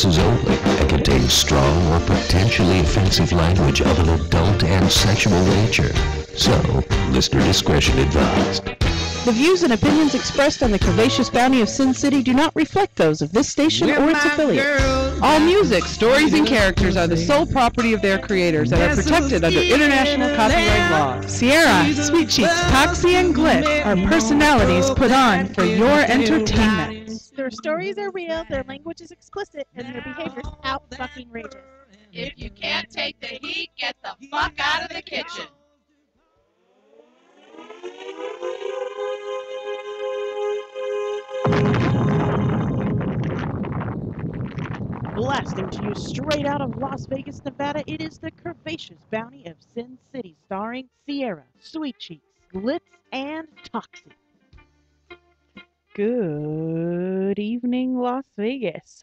audiences only and contains strong or potentially offensive language of an adult and sexual nature. So, listener discretion advised. The views and opinions expressed on the Curvaceous Bounty of Sin City do not reflect those of this station or its affiliates. All music, stories, and characters are the sole property of their creators and are protected under international copyright law. Sierra, Sweet Cheeks, Toxie, and Glit are personalities put on for your entertainment. Their stories are real, their language is explicit, and their behavior is out-fucking-rageous. If you can't take the heat, get the fuck out of the kitchen. Blasting to you straight out of Las Vegas, Nevada, it is the Curvaceous Bounty of Sin City, starring Sierra, Sweet Cheeks, Glitz, and Toxie. Good evening, Las Vegas.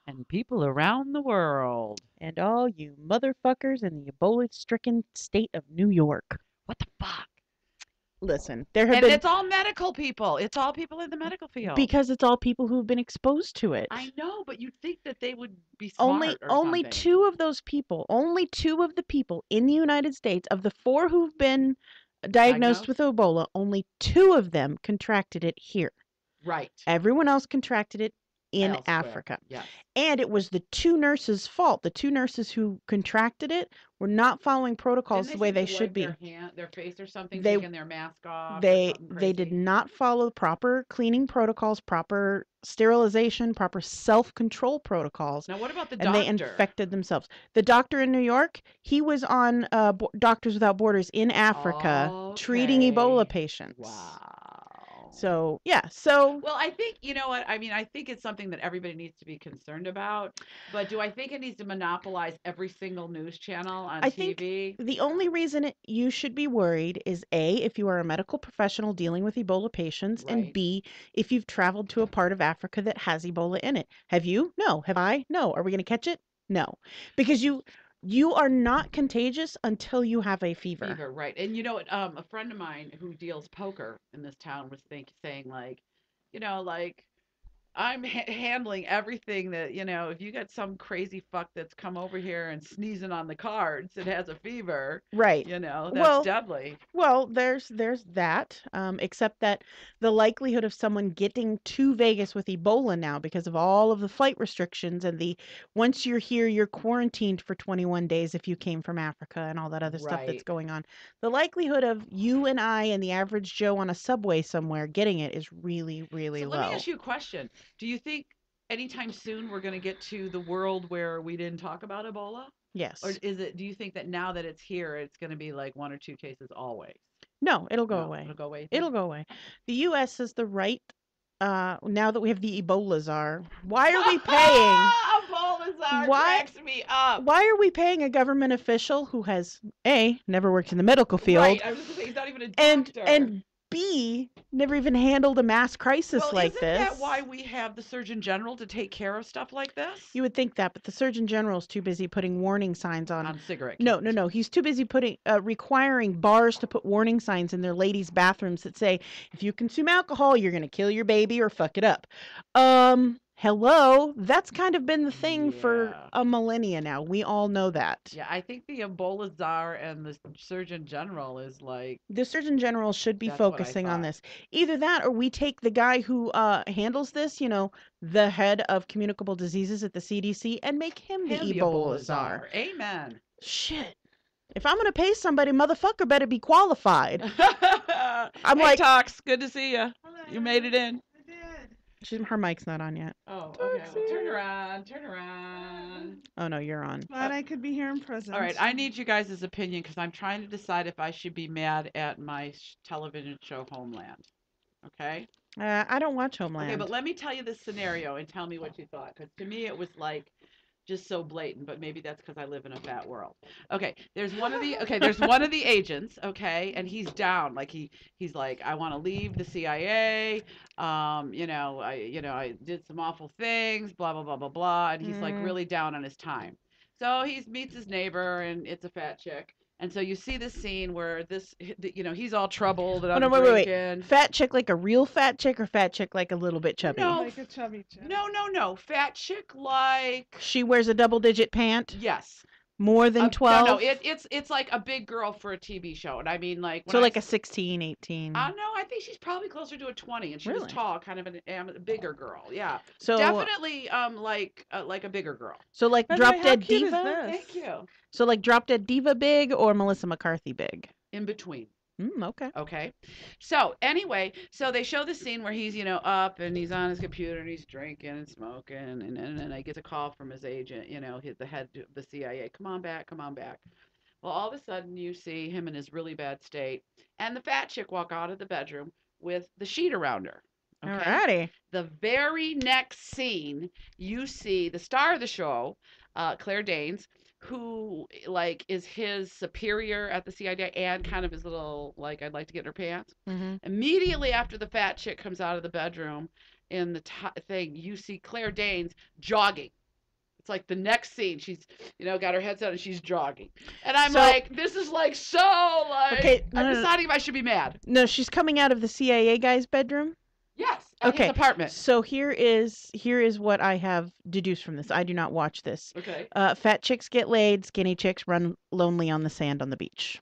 And people around the world. And all you motherfuckers in the Ebola-stricken state of New York. What the fuck? Listen, there have And been... it's all medical people. It's all people in the medical field. Because it's all people who've been exposed to it. I know, but you'd think that they would be smart Only something. two of those people, only two of the people in the United States, of the four who've been diagnosed with Ebola, only two of them contracted it here. Right. Everyone else contracted it in Elsewhere. Africa. Yes. And it was the two nurses' fault. The two nurses who contracted it were not following protocols the way they should be. Their face or something, They- taking their mask off. They did not follow proper cleaning protocols, proper sterilization, proper self-control protocols. Now, what about the And doctor? they infected themselves. The doctor in New York, he was on Doctors Without Borders in Africa treating Ebola patients. Wow. So, yeah. So, Well, I think, you know what? I mean, I think it's something that everybody needs to be concerned about. But do I think it needs to monopolize every single news channel on I TV? think the only reason you should be worried is A, if you are a medical professional dealing with Ebola patients, and Right. B, if you've traveled to a part of Africa that has Ebola in it. Have you? No. Have I? No. Are we going to catch it? No. Because you are not contagious until you have a fever. Right. And you know what? A friend of mine who deals poker in this town was saying like, you know, like I'm handling everything that, you know, if you got some crazy fuck that's come over here and sneezing on the cards and has a fever, Right. you know, that's Well, deadly. Well, there's that, except that the likelihood of someone getting to Vegas with Ebola now because of all of the flight restrictions and once you're here, you're quarantined for 21 days if you came from Africa and all that other stuff that's Right. going on. The likelihood of you and I and the average Joe on a subway somewhere getting it is really, really So low. let me ask you a question. Do you think anytime soon we're going to get to the world where we didn't talk about Ebola? Yes. Or do you think that now that it's here, it's going to be like one or two cases always? No, it'll go No, away. It'll go away. It'll go away. The U.S. has the right, now that we have the Ebola czar, why are we paying? Ebola czar Why- cracks me up. Why are we paying a government official who has A, never worked in the medical field, Right, I was going to say, he's not even a and doctor. and B, never even handled a mass crisis well, like isn't this? that why we have the Surgeon General to take care of stuff like this? You would think that, but the Surgeon General is too busy putting warning signs on. Cigarette No, cases. He's too busy requiring bars to put warning signs in their ladies' bathrooms that say, if you consume alcohol, you're going to kill your baby or fuck it up. Hello? That's kind of been the thing for Yeah. a millennia now. We all know that. Yeah, I think the Ebola czar and the Surgeon General is like, The Surgeon General should be That's what I focusing on thought. this. Either that or we take the guy who handles this, you know, the head of communicable diseases at the CDC, and make him the Ebola czar. Amen. Shit. If I'm going to pay somebody, motherfucker better be qualified. I'm Hey, like, Tox, good to see you. You made it in. Her mic's not on yet. Oh, okay. Well, turn around. Oh, no, you're on. Glad I could be here in present. All right, I need you guys' opinion because I'm trying to decide if I should be mad at my television show Homeland. Okay? I don't watch Homeland. Okay, but let me tell you this scenario and tell me what you thought. Because to me, it was like just so blatant, but maybe that's because I live in a fat world. Okay, there's one of the agents, okay, and he's down. Like he's like, I want to leave the CIA. I did some awful things, blah blah blah blah blah, and he's like really down on his time. So he meets his neighbor, and it's a fat chick. And so you see this scene where he's all troubled and Oh, no, I'm wait. drinking. Fat chick like a real fat chick or fat chick like a little bit chubby? No, Like a chubby chick. no. Fat chick like. She wears a double-digit pant? Yes. More than 12? No, it's like a big girl for a TV show. And I mean, like. So like a 16, 18. No, I think she's probably closer to a 20, and she was Really? tall, kind of a bigger girl. Yeah. So Definitely like a bigger girl. So like By the way, Drop how Dead cute is Diva? this? Thank you. So like Drop Dead Diva big or Melissa McCarthy big? In between. Okay. Okay. So anyway, so they show the scene where he's, up and he's on his computer and he's drinking and smoking and then I get a call from his agent, the head of the CIA. Come on back. Well, all of a sudden you see him in his really bad state and the fat chick walk out of the bedroom with the sheet around her. Okay. Alrighty. The very next scene, you see the star of the show, Claire Danes, who like is his superior at the CIA and kind of his little like I'd like to get in her pants. Mm-hmm. Immediately after the fat chick comes out of the bedroom, in the thing you see Claire Danes jogging. It's like the next scene. She's got her headset and she's jogging, and I'm like, this is like so like. Okay, I'm deciding if I should be mad. No, she's coming out of the CIA guy's bedroom. Yes. At his apartment. So here is what I have deduced from this. I do not watch this. Okay. Fat chicks get laid, skinny chicks run lonely on the sand on the beach.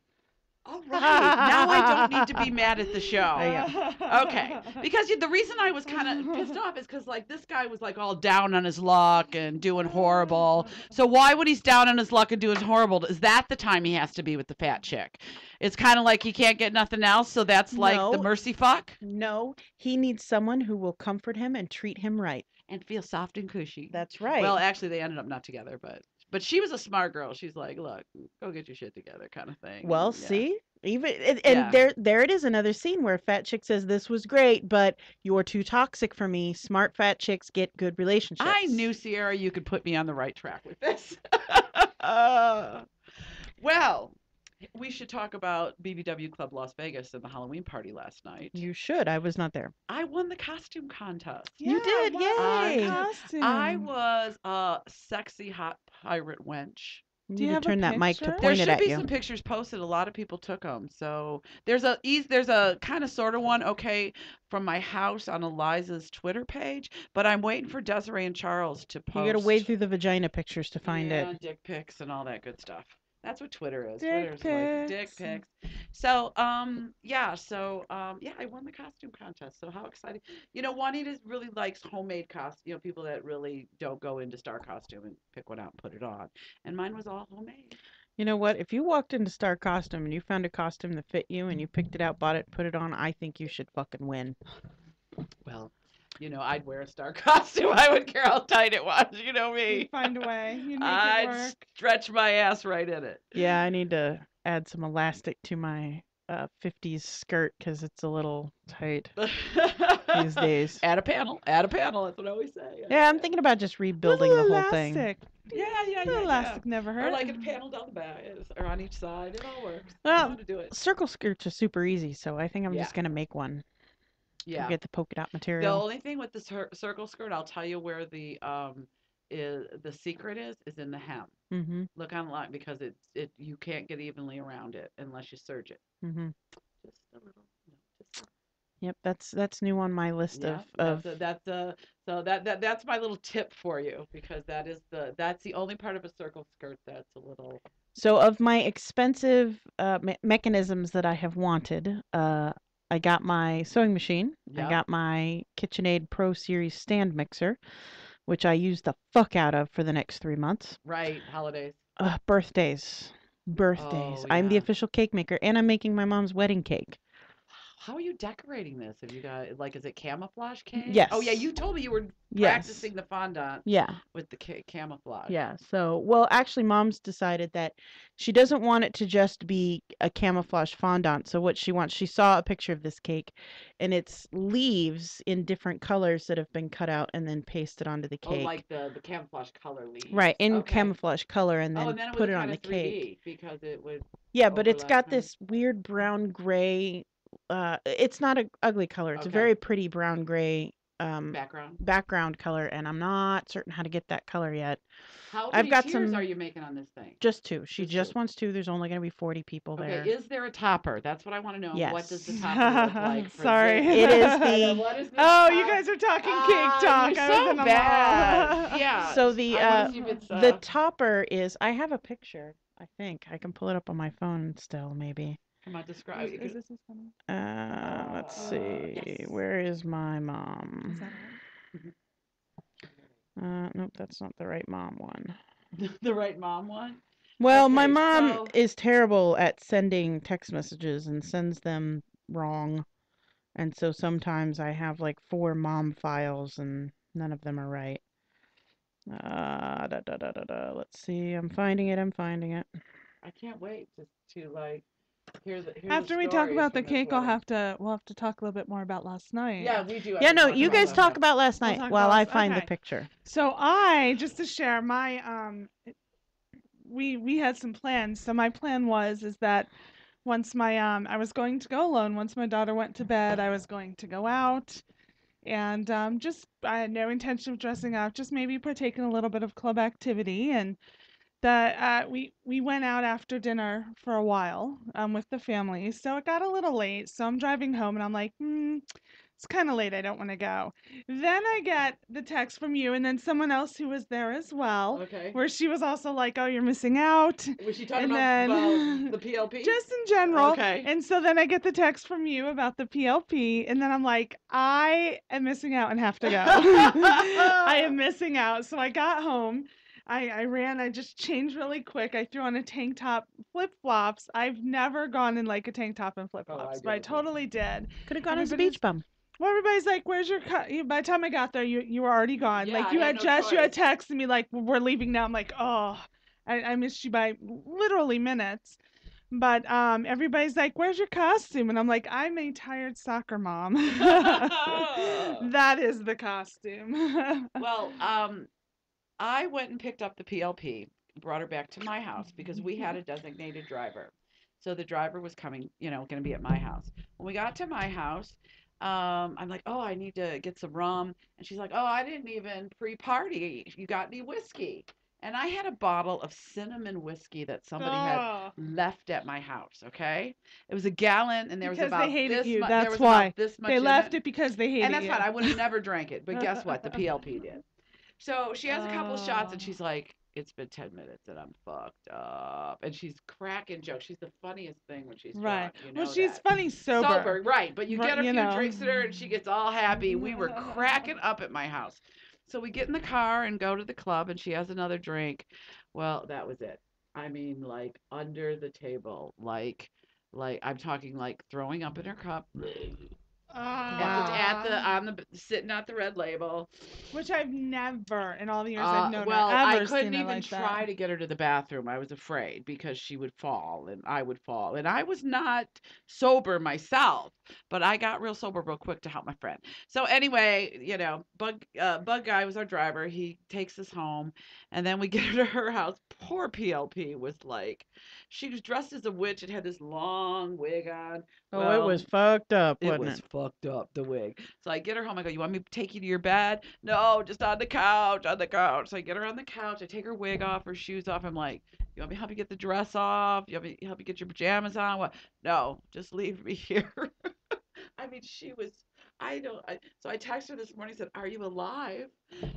All right. Now I don't need to be mad at the show. Yeah. Okay. Because the reason I was kind of pissed off is because like this guy was like all down on his luck and doing horrible. So why would he's down on his luck and doing horrible? Is that the time he has to be with the fat chick? It's kind of like he can't get nothing else, so that's like the mercy fuck? No, he needs someone who will comfort him and treat him right. And feel soft and cushy. That's right. Well, actually, they ended up not together, but she was a smart girl. She's like, look, go get your shit together kind of thing. Well, And, yeah. see? There it is, another scene where fat chick says this was great, but you're too toxic for me. Smart fat chicks get good relationships. I knew, Sierra, you could put me on the right track with this. Well, we should talk about BBW Club Las Vegas and the Halloween party last night. You should. I was not there. I won the costume contest. You did, yay! I was a sexy hot pirate wench. You Do you need to have a turn that mic to picture? There point it should at be you. some pictures posted. A lot of people took them. So there's a kind of sort of one, okay, from my house on Eliza's Twitter page, but I'm waiting for Desiree and Charles to post. You gotta wade through the vagina pictures to find it. Dick pics and all that good stuff. That's what Twitter is. Dick Twitter's like dick pics. pics. So, I won the costume contest. So how exciting. Juanita really likes homemade costumes, people that really don't go into Star Costume and pick one out and put it on. And mine was all homemade. You know what? If you walked into Star Costume and you found a costume that fit you and you picked it out, bought it, put it on, I think you should fucking win. Well, I'd wear a Star Costume. I wouldn't care how tight it was. You know me. You find a way. You make it I'd work. stretch my ass right in it. Yeah, I need to add some elastic to my 50s skirt because it's a little tight these days. Add a panel. That's what I always say. Yeah, I'm thinking about just rebuilding the Little whole thing. elastic. Yeah. Elastic never hurt. Or like a panel down the back or on each side. It all works. Well, I want to do it. Circle skirts are super easy, so I think I'm Yeah. just gonna make one. Yeah. Get the polka dot The material. only thing with the circle skirt, I'll tell you where the secret is in the hem. Mm-hmm. Look online because you can't get evenly around it unless you serge it. Mm-hmm. Just a little. Yep, that's new on my list of That's my little tip for you because that's the only part of a circle skirt that's a little. So of my expensive mechanisms that I have wanted, I got my sewing machine. Yeah. I got my KitchenAid Pro Series stand mixer, which I use the fuck out of for the next 3 months. Right, holidays. Birthdays. I'm the yeah. official cake maker, and I'm making my mom's wedding cake. How are you decorating this? Have you got is it camouflage cake? Yes. Oh yeah, you told me you were Yes. practicing the fondant Yeah. with the camouflage. Yeah. So, well, actually, Mom's decided that she doesn't want it to just be a camouflage fondant. So, what she wants, she saw a picture of this cake, and it's leaves in different colors that have been cut out and then pasted onto the Oh, cake. like the camouflage color leaves. Right, in Okay. camouflage color, and then, Oh, and then it put would it on kinda the cake. 3D because it would. Yeah, but it's overlap, got huh? this weird brown gray. It's not a ugly color. It's a Okay. very pretty brown gray background color, and I'm not certain how to get that color yet. How I've many got tiers some- are you making on this thing? Just 2. She Just just 2. wants 2. There's only going to be 40 people there. Okay, is there a topper? That's what I want to know. What does the Yes. topper look like for Sorry. this? It is I know, the what is this Oh, you top? guys are talking Ah, cake talk. You're I was so in a bad. mall. Yeah. So the I wanna see if it's, the topper is, I have a picture. I think I can pull it up on my phone still, maybe. come on, describe. Is this is funny? Let's see. Yes. Where is my mom? Is that Nope, that's not the right mom one. The right mom one? Well, my Okay, mom so- is terrible at sending text messages and sends them wrong. And so sometimes I have like 4 mom files and none of them are right. Let's see. I'm finding it. I can't wait to like hear the After we talk stories about the from this cake, wedding. we'll have to talk a little bit more about last night. Yeah, we do. have Yeah, to no, talk you about guys that. talk about last We'll night talk while about I last- find the okay. picture. So just to share my we had some plans. So my plan is that once my I was going to go alone. Once my daughter went to bed, I was going to go out, and just I had no intention of dressing up. Just maybe partaking a little bit of club activity, and that we went out after dinner for a while with the family. So it got a little late. So I'm driving home, and I'm like, it's kind of late. I don't want to go. Then I get the text from you, and then someone else who was there as well, Okay. where she was also like, "Oh, you're missing out." Was she talking and about then- the PLP? Just in general. Okay. And so then I get the text from you about the PLP, and then I'm like, I am missing out and have to go. I am missing out. So I got home. I ran, I just changed really quick. I threw on a tank top, flip-flops. I've never gone in like a tank top and flip-flops, but I did. totally did. Could have gone as a Everybody's- beach bum. Well, everybody's like, "Where's your cut?" By the time I got there, you were already gone. Yeah, Like you I had had no you had choice. texted me like, "We're leaving now." I'm like, "Oh, I missed you by literally minutes." But everybody's like, "Where's your costume?" And I'm like, "I'm a tired soccer mom." That is the costume. Well, I went and picked up the PLP, brought her back to my house because we had a designated driver. So the driver was coming, going to be at my house. When we got to my house, I'm like, "Oh, I need to get some rum." And she's like, "Oh, I didn't even pre-party. You got any whiskey?" And I had a bottle of cinnamon whiskey that somebody had Oh, left at my house, okay? It was a gallon, and there was because about they hated this you. much. There That's was why about this much they in left it. it because they hated And that's you. fine. I would have never drank it. But guess what? The PLP did. So she has a couple of shots, and Oh. she's like, "It's been 10 minutes, and I'm fucked up." And she's cracking jokes. She's the funniest thing when she's Right. drunk. You know Well, she's that. funny sober. Right. But you Right, get a you few know. drinks in her, and she gets all happy. We were cracking up at my house. So we get in the car and go to the club, and she has another drink. Well, that was it. I mean, like under the table, like I'm talking like throwing up in her cup. Sitting at the Red Label. Which I've never in all the years Uh, I've known well, her I ever couldn't seen her even like try that. to get her to the bathroom. I was afraid because she would fall and I would fall. And I was not sober myself, but I got real sober real quick to help my friend. So anyway, Bug Guy was our driver. He takes us home, and then we get her to her house. Poor PLP was like, she was dressed as a witch and had this long wig on. Oh, it was fucked up, It wasn't was it? fucked up, the wig. So I get her home. I go, "You want me to take you to your bed?" "No, just on the couch, on the couch." So I get her on the couch. I take her wig off, her shoes off. I'm like, "You want me to help you get the dress off? You want me to help you get your pajamas on?" "What?" "No, just leave me here." I mean, she was, so I texted her this morning, said, "Are you alive?"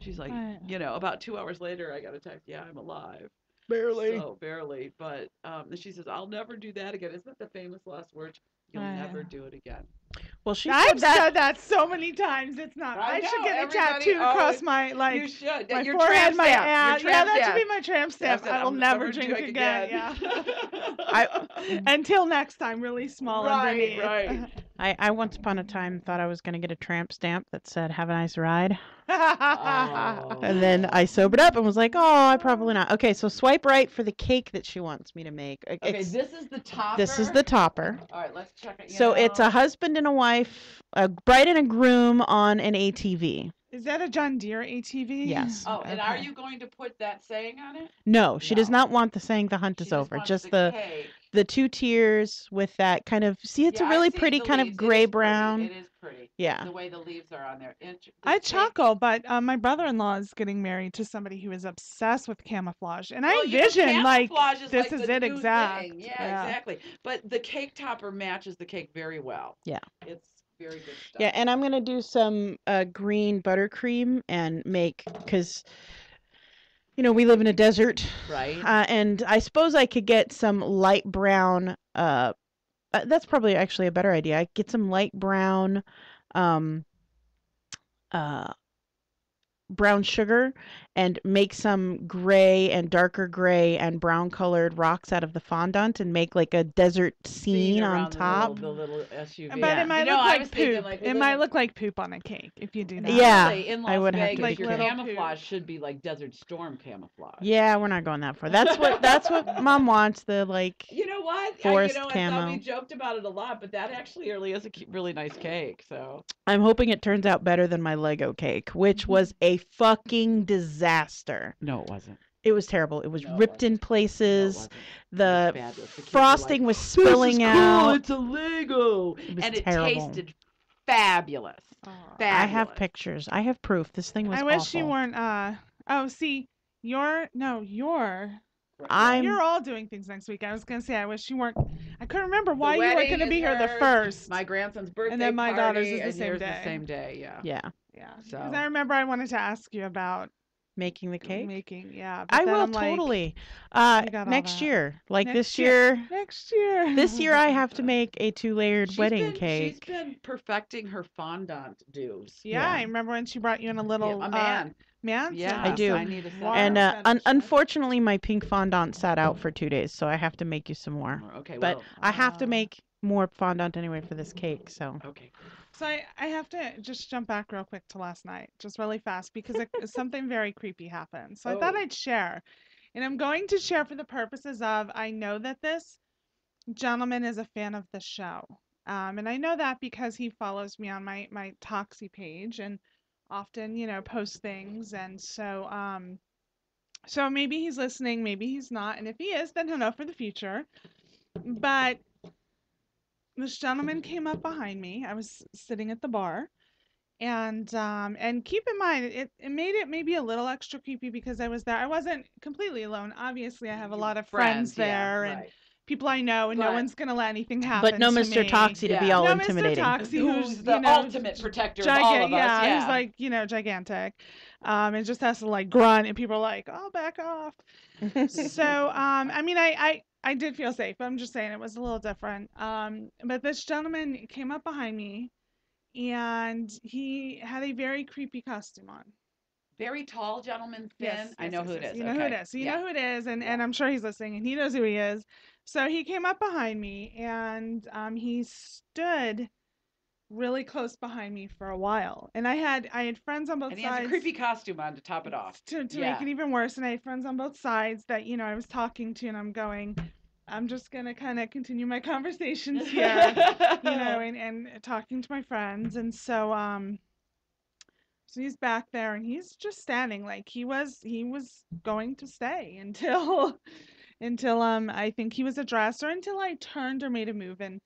She's like, Right. about 2 hours later, I got a text, "Yeah, I'm alive." Barely. So barely. But and she says, "I'll never do that again." Isn't that the famous last words? "You'll Right. never do it again." Well, she I've said that. said that so many times. It's not. I I should know, get a everybody tattoo across always- my You should. my Your forehead, tramp my stamp. ass. Your Yeah, tramp that should stamp. be my tramp stamp. That's it. I will I'll never drink again. Yeah. Until next time, really small underneath. Right. I once upon a time thought I was going to get a tramp stamp that said, "Have a nice ride." Oh. And then I sobered up and was like, "Oh, I probably not." Okay, so swipe right for the cake that she wants me to make. Okay, this is the topper. This is the topper. All right, let's check it. So it's a husband and a wife, a bride and a groom on an ATV. Is that a John Deere ATV? Yes. Oh, and are Okay. you going to put that saying on it? No, she does No. not want the saying the hunt She is just over. wants Just the cake. the 2 tiers with that kind of, see, it's Yeah, a I've really seen pretty the kind of leaves. gray It is pretty. brown. It is pretty. Yeah. The way the leaves are on there. I Cake. chuckle, but my brother-in-law is getting married to somebody who is obsessed with camouflage, and I Well, envision like camouflage is this like is the it new exact. thing. Yeah, exactly. But the cake topper matches the cake very well. Yeah. It's very good stuff. Yeah, and I'm gonna do some green buttercream and make, because we live in a desert, Right. and I suppose I could get some light brown. That's probably actually a better idea. I could get some light brown, um, brown sugar and make some gray and darker gray and brown colored rocks out of the fondant and make like a desert scene on around top. the little SUV. But Yeah. it might You know, look I like was thinking, poop. like, it well, might then- look like poop on a cake if you do that. Yeah, Really, in I Las would have to Vegas, be your careful. camouflage should be like Desert Storm camouflage. Yeah, we're not going that far. That's what Mom wants. The like. You know what? Forest I thought camo. we joked about it a lot, but that actually really is a really nice cake. So I'm hoping it turns out better than my Lego cake, which was a fucking disaster. no, it wasn't. It was terrible. It was No, it ripped in wasn't. places. No, it wasn't. The It was fabulous. The kids were frosting like, was spilling "This is out. cool. It's a Lego," It was and it terrible. tasted fabulous. Aw. Fabulous. I have pictures. I have proof. This thing was I wish you awful. weren't. Oh, see, you're. I'm You're all doing things next week. I was gonna say I wish you weren't. I couldn't remember why you weren't wedding gonna is be here the hers, first. My grandson's birthday then my daughter's party, is the and same yours day. the same day. Yeah. yeah, Yeah. So- Because I remember I wanted to ask you about making the cake. making. Yeah. I but then will I'm like, totally. you got all Next that. year, like Next this year. Next year. This year, I have to make a 2-layered wedding She's cake. been perfecting her fondant do's. Yeah, Yeah. I remember when she brought you in a little A man. man. Yeah, I do. I need to set Wow. that And up. unfortunately, my pink fondant sat out for 2 days, so I have to make you some more. Okay, But well, I have to Ah. make more fondant anyway for this cake. So okay. So I have to just jump back real quick to last night, just really fast, because something very creepy happened. So I thought Oh. I'd share. And I'm going to share for the purposes of, I know that this gentleman is a fan of the show. And I know that because he follows me on my Toxie page and often, posts things. And so maybe he's listening, maybe he's not. And if he is, then he'll know for the future. But this gentleman came up behind me. I was sitting at the bar. And keep in mind, it made it maybe a little extra creepy because I was there. I wasn't completely alone. Obviously, I have a lot of friends there and people I know, and no But- one's gonna let anything happen. but no to Mr. me. Toxie to be Yeah. all No intimidating. Mr. Toxie, Who's the ultimate protector of all of us? yeah, Yeah. who's like gigantic, and just has to like grunt, and people are like, "Oh, back off." So I mean, I did feel safe. But I'm just saying it was a little different. But this gentleman came up behind me, and he had a very creepy costume on. Very tall gentleman, thin. I know who it is. You know who it is. So you know who it is, and I'm sure he's listening, and he knows who he is. So he came up behind me, and he stood really close behind me for a while. And I had friends on both And he sides. has a creepy costume on to top it off. To Yeah. make it even worse, and I had friends on both sides that I was talking to, and I'm going, I'm just gonna kind of continue my conversations here, and talking to my friends, and so so he's back there, and he's just standing like he was going to stay until I think he was addressed, or until I turned or made a move, and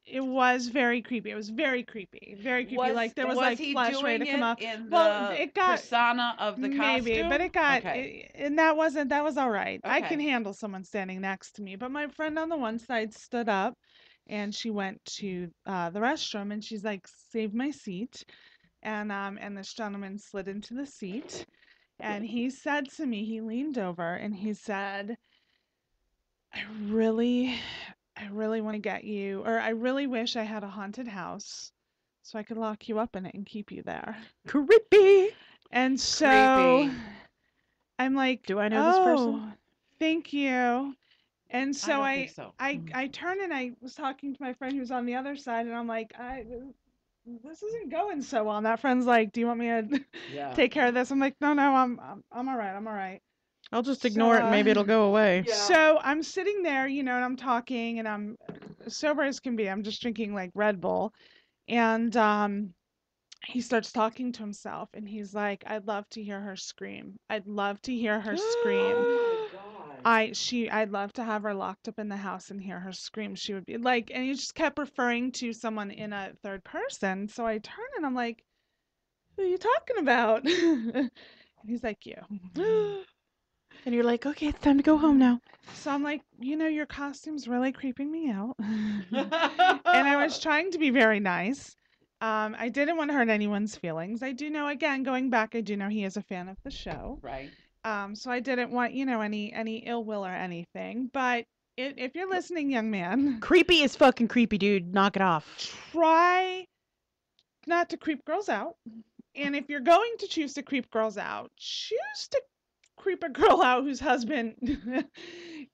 it was very creepy. It was very creepy, like there was like he flesh doing ready to come it out. in Well, the it got persona of the maybe, costume? but it got Okay. and that was all right. I Okay. can handle someone standing next to me, but my friend on the one side stood up, and she went to the restroom, and she's like, "Save my seat," and this gentleman slid into the seat, and he said to me, he leaned over, and he said, I really want to get you, or I really wish I had a haunted house so I could lock you up in it and keep you there." Creepy. And so Creepy. I'm like, Do I know this person? "Oh, thank you." And so don't I think so. I turned, and I was talking to my friend who's on the other side, and I'm like, this isn't going so well. And that friend's like, "Do you want me to Yeah. take care of this?" I'm like, "No, I'm all right. I'm all right." I'll just ignore it and maybe it'll go away. Yeah. So I'm sitting there, and I'm talking, and I'm sober as can be. I'm just drinking like Red Bull. And he starts talking to himself, and he's like, I'd love to hear her scream. I'd love to hear her scream. Oh my God. I'd love to have her locked up in the house and hear her scream. She would be like, and he just kept referring to someone in a third person. So I turn and I'm like, who are you talking about? And he's like, you. And you're like, okay, it's time to go home now. So I'm like, your costume's really creeping me out. And I was trying to be very nice. I didn't want to hurt anyone's feelings. I do know, again, going back, I do know he is a fan of the show. Right. So I didn't want, any ill will or anything. But if you're listening, young man, Creepy is fucking creepy, dude. Knock it off. try not to creep girls out. And if you're going to choose to creep girls out, choose to creep a girl out whose husband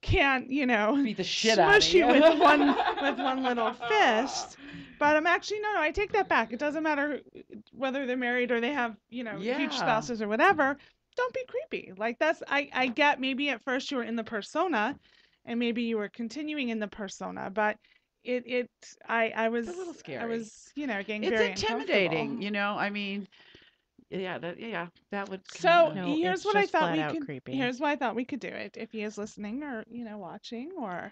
can't, Beat the shit out of smush you you. with one little fist. But I'm actually no, I take that back. It doesn't matter whether they're married or they have, Yeah. huge spouses or whatever. Don't be creepy. Like that's I get maybe at first you were in the persona, and maybe you were continuing in the persona, but I was It's a little scary. I was getting It's very intimidating, uncomfortable. I mean, that would So No, here's it's what I just thought flat we out could. creepy. Here's why I thought we could do it. If he is listening or watching, or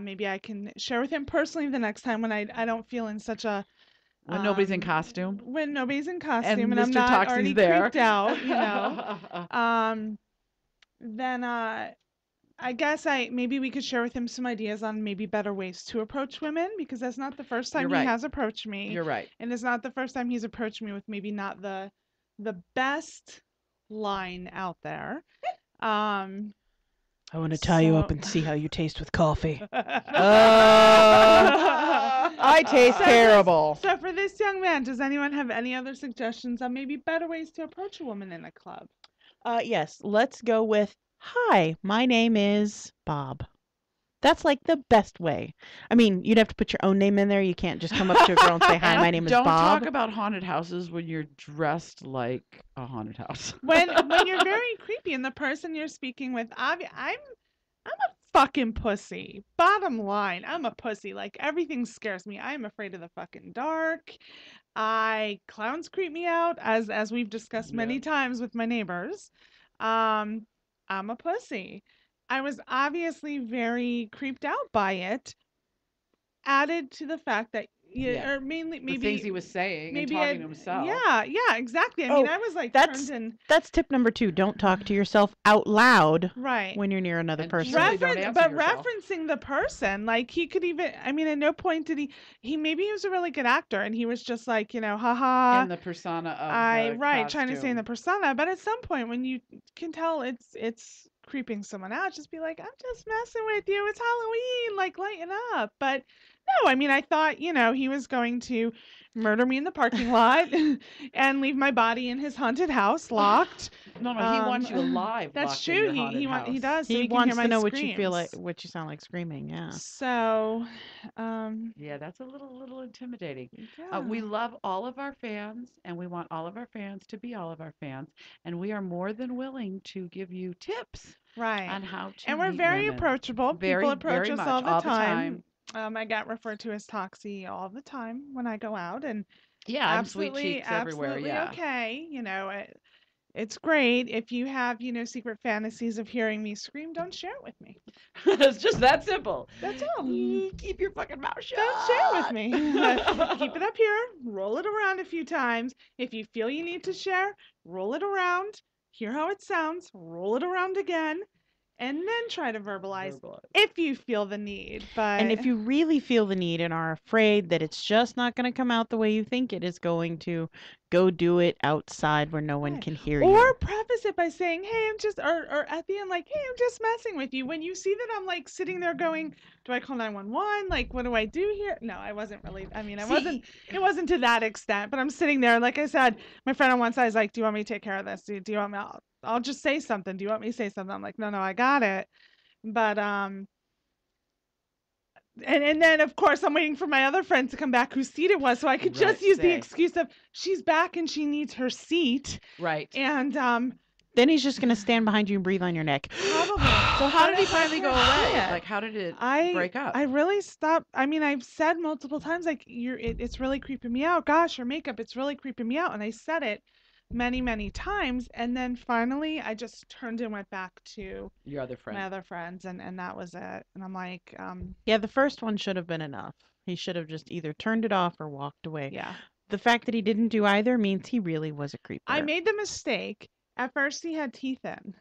maybe I can share with him personally the next time when I don't feel in such a when nobody's in costume. when nobody's in costume and I'm Mr. not Toxie's already there. creeped out, then I guess maybe we could share with him some ideas on maybe better ways to approach women, because that's not the first time You're he right. has approached me. You're right. And it's not the first time he's approached me with maybe not the best line out there. I want to tie you up So- and see how you taste with coffee. I taste terrible. So for this young man, does anyone have any other suggestions on maybe better ways to approach a woman in a club? Yes, let's go with, hi, my name is Bob. That's like the best way. I mean, you'd have to put your own name in there. You can't just come up to a girl and say, hi, my name is Don't Bob. talk about haunted houses when you're dressed like a haunted house. When you're very creepy and the person you're speaking with, I'm a fucking pussy. Bottom line, I'm a pussy. Like everything scares me. I'm afraid of the fucking dark. Clowns creep me out, as we've discussed many times with my neighbors. I'm a pussy. I was obviously very creeped out by it. Added to the fact that or mainly The maybe things he was saying and maybe talking to himself. Yeah, exactly. I mean, I was like that's- turned in That's tip number 2. Don't talk to yourself out loud right. when you're near another And person. really don't answer But yourself. referencing the person, like he could even, I mean, at no point did he maybe he was a really good actor and he was just like, haha. In the persona of Trying to stay in the costume. persona. But at some point when you can tell it's creeping someone out, just be like, I'm just messing with you. It's Halloween, like lighten up. But no, I mean, I thought, he was going to murder me in the parking lot and leave my body in his haunted house locked. No, he wants you alive. That's locked in true. your haunted He house. does. So He he can wants hear my to know what you feel like, screams. what you sound like screaming. Yeah. So, Yeah, that's a little intimidating. yeah. We love all of our fans, and we want all of our fans to be all of our fans, and we are more than willing to give you tips right. on how to. And we're meet very women. approachable. Very, People approach very us much, all the time. time. I got referred to as Toxie all the time when I go out, and Yeah, I'm sweet absolutely, cheeks everywhere. absolutely Yeah. okay. It's great. If you have, secret fantasies of hearing me scream, don't share it with me. It's just that simple. That's all. Keep your fucking mouth shut. Don't share it with me. Keep it up here. Roll it around a few times. If you feel you need to share, roll it around. Hear how it sounds. Roll it around again. And then try to verbalize if you feel the need. But And if you really feel the need and are afraid that it's just not going to come out the way you think it is going to, go do it outside where no one Right. can hear Or you. preface it by saying, hey, I'm just, or at the end, like, hey, I'm just messing with you. When you see that I'm like sitting there going, do I call 911? Like, what do I do here? No, I wasn't really, I mean, it wasn't to that extent, but I'm sitting there. Like I said, my friend on one side is like, do you want me to take care of this? Do you want me, I'll just say something. Do you want me to say something? I'm like, no, I got it. But, and then of course I'm waiting for my other friend to come back whose seat it was, so I could just use the say. excuse of she's back and she needs her seat. Right. And Then he's just gonna stand behind you and breathe on your neck. Probably. So how did he finally go away? Yeah. Like, how did it break up? I really stopped. I mean, I've said multiple times, like, it's really creeping me out. Gosh, your makeup, it's really creeping me out. And I said it many, many times. And then finally, I just turned and went back to Your other friend. my other friends, and that was it. And I'm like, Yeah, the first one should have been enough. He should have just either turned it off or walked away. yeah. The fact that he didn't do either means he really was a creeper. I made the mistake. At first, he had teeth in.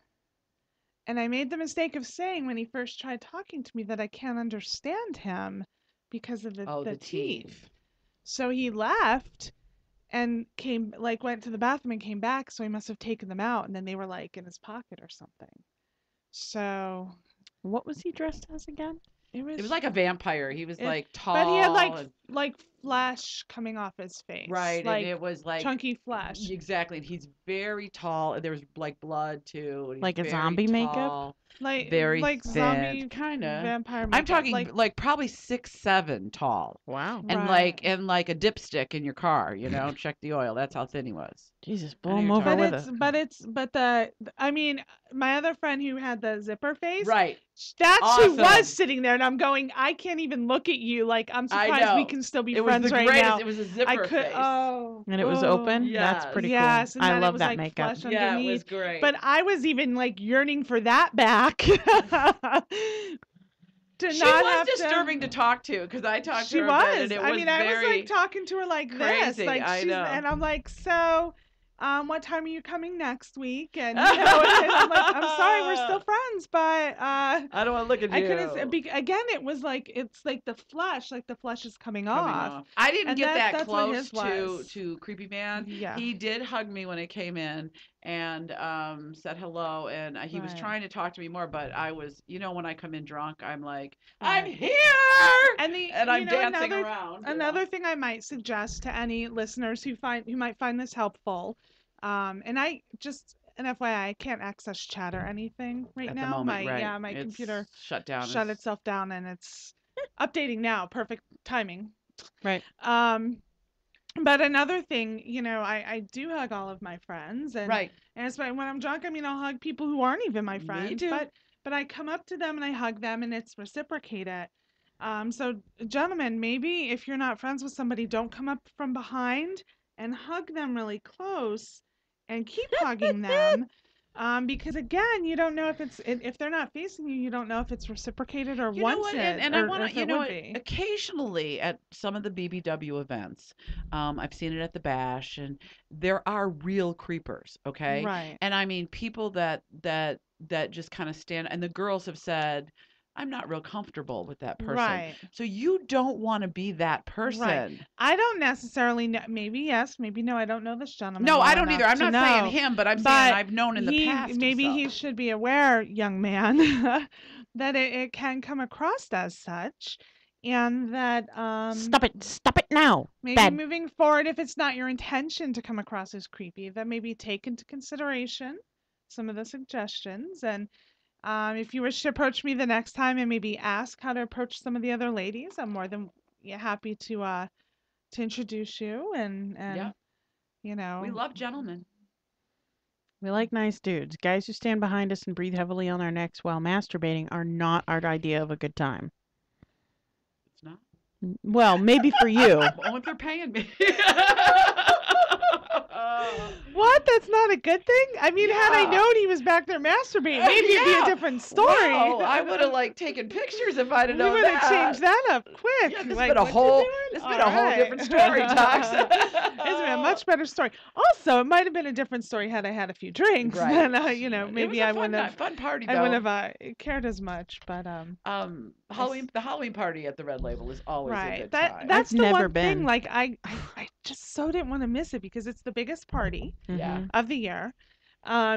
And I made the mistake of saying when he first tried talking to me that I can't understand him because of the teeth. So he left and went to the bathroom and came back. So he must have taken them out. And then they were like in his pocket or something. So What was he dressed as again? it was It was like a vampire. He was like tall. but he had and- like flesh coming off his face. right, Like and it was like chunky flesh. Exactly, and he's very tall. And there was like blood too. And he's Like a very zombie makeup? tall, Like very like thin, zombie kinda. vampire I'm makeup, talking like probably 6'7" tall, Wow. and Right. like a dipstick in your car. You know, check the oil. That's how thin he was. Jesus, I blow know him you're over talking with it. I mean, my other friend who had the zipper face, Right. that's who Awesome. was sitting there, and I'm going, I can't even look at you. Like, I'm I surprised we know. can still be It was friends the right greatest. now. It was a zipper I could, face. And it was open? That's Yes. pretty yes, cool. and I then it love was that like makeup. flesh Yeah, it underneath. was great. But I was even like yearning for that back. To She not was have disturbing to talk to because I talked She to her a bit, was. and it I was mean, I was very like talking to her like crazy. this, like I she's, know. and I'm like, so, what time are you coming next week? And you know, and I'm like, I'm sorry, we're still friends, but I don't want to look at you. I couldn't. Again, it was like it's like the flesh is coming off. I didn't And get that that's what close his was. to Creepy Man. Yeah. He did hug me when I came in and said hello, and he was Right. trying to talk to me more, but I was, when I come in drunk, I'm like, Right. I'm here, And I'm dancing another, around. Another thing I might suggest to any listeners who might find this helpful, and I just an FYI, I can't access chat or anything right At now. the moment, right. My It's computer shut down. shut itself down, and it's updating now. Perfect timing. Right. But another thing, I do hug all of my friends, and Right. and it's when I'm drunk. I mean, I'll hug people who aren't even my Me friends, too. but I come up to them and I hug them, and it's reciprocated. So gentlemen, maybe if you're not friends with somebody, don't come up from behind and hug them really close, and keep hugging them. Because again, you don't know if they're not facing you, you don't know if it's reciprocated or You know wants what? it, And or I want if to, it would be. occasionally at some of the BBW events, I've seen it at the Bash, and there are real creepers, okay? Right. And I mean, people that just kind of stand, and the girls have said, I'm not real comfortable with that person. Right. So you don't want to be that person. I don't necessarily know. Maybe yes, maybe no. I don't know this gentleman. No, well I don't either. enough I'm to not saying know. him, but I'm saying But I've known in the past. Maybe of he stuff. should be aware, young man, that it can come across as such, and that Stop it now. maybe Bad. moving forward, if it's not your intention to come across as creepy, then maybe take into consideration some of the suggestions. And if you wish to approach me the next time and maybe ask how to approach some of the other ladies, I'm more than happy to introduce you. And Yeah. We love gentlemen. We like nice dudes. Guys who stand behind us and breathe heavily on our necks while masturbating are not our idea of a good time. It's not. Well, maybe for you. Only if they're paying me. What? That's not a good thing? I mean, had I Yeah. known he was back there masturbating, maybe it'd be a Yeah. different story. Wow, I would have taken pictures if I'd have known We would have that. changed that up quick. Yeah, this Like, been a what you whole doing? this been All a whole right. different story, Tox. It's been a much better story. Also, it might have been a different story had I had a few drinks. Right. Then, It maybe was a I fun wouldn't night, have. fun party I though. wouldn't have cared as much. But The Halloween party at the Red Label is always a right. good time. That's I've the never one thing. been. Like I just so didn't want to miss it because it's the biggest party Yeah. Mhm. of the year.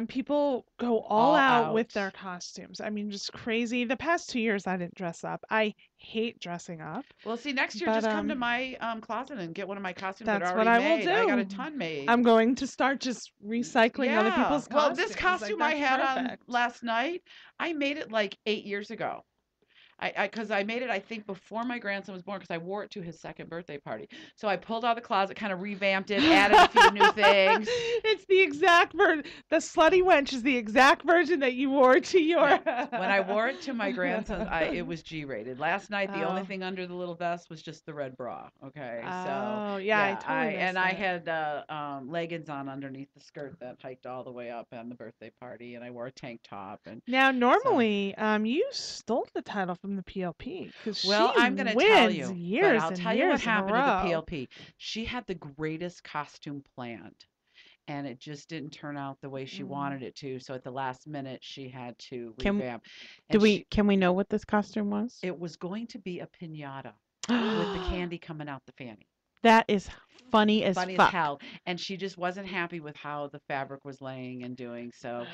People go all out with their costumes. I mean, just crazy. The past 2 years, I didn't dress up. I hate dressing up. Well, see, next year But, just come to my closet and get one of my costumes that that's are what already I will made. I got a do. ton made. I'm going to start just recycling other Yeah. people's Well, costumes. this costume I that's had on perfect. last night, I made it like 8 years ago. Because I made it, I think, before my grandson was born, because I wore it to his second birthday party. So I pulled out of the closet, kind of revamped it, added a few new things. It's the exact version. The slutty wench is the exact version that you wore to your. When I wore it to my grandson, it was G-rated. Last night, the only Oh. thing under the little vest was just the red bra. Okay, so Oh, yeah, I totally missed and I that. had leggings on underneath the skirt that hiked all the way up on the birthday party, and I wore a tank top. And Now, normally, you stole the title from the PLP because well, she I'm going to wins tell you, years but I'll and tell you what years in a happened to the row. PLP. She had the greatest costume planned, and it just didn't turn out the way she wanted it to. So at the last minute, she had to Can- revamp. Do And we? Can we know what this costume was? it was going to be a piñata with the candy coming out the fanny. That is funny as Funny as fuck. hell, and she just wasn't happy with how the fabric was laying and doing. So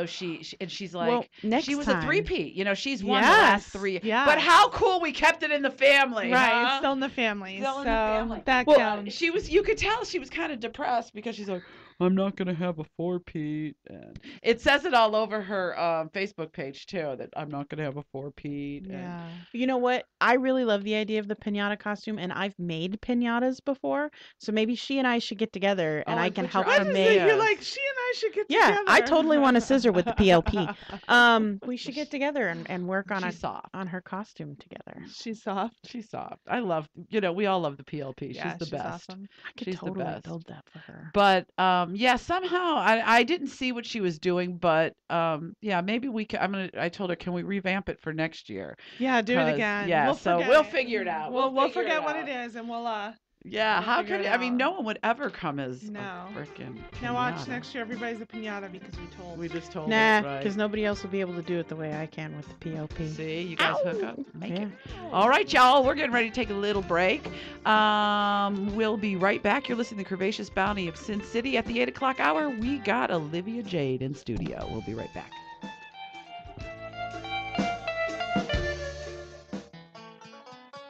she's like, Well, next she was time. a three-peat. You know, she's won the last three. Yes, yeah. But how cool we kept it in the family, Right, huh? it's still in the family. Still so in the family. that Well, counts. you could tell she was kind of depressed because she's like, I'm not gonna have a four-peat, and it says it all over her Facebook page too, that I'm not gonna have a four-peat. Yeah. You know what? I really love the idea of the piñata costume, and I've made piñatas before. So maybe she and I should get together, and Oh, I and can put help your her ideas. make. You're like, she and I should get Yeah, together. I totally want to scissor with the PLP. We should get together and work on She's soft. on her costume together. She's soft. She's soft. I love, we all love the PLP. Yeah, She's the best. awesome. I could She's the totally best. build that for her. But yeah, somehow I didn't see what she was doing, but yeah, maybe we can. I told her, can we revamp it for next year? Yeah, do it 'Cause, again. yeah, we'll so forget we'll it. figure it out. We'll We'll figure forget it what out. it is, and we'll Yeah, we'll how figure could it I mean, out. no one would ever come as No. a freaking. Now watch pinata. next year. Everybody's a pinata because we told. We just told Nah, it, right? because nobody else will be able to do it the way I can with the PLP. See, you guys hook up, make Yeah. it. All right, y'all, we're getting ready to take a little break. We'll be right back. You're listening to the Curvaceous Bounty of Sin City. At the 8 o'clock hour, we got Olivia Jade in studio. We'll be right back.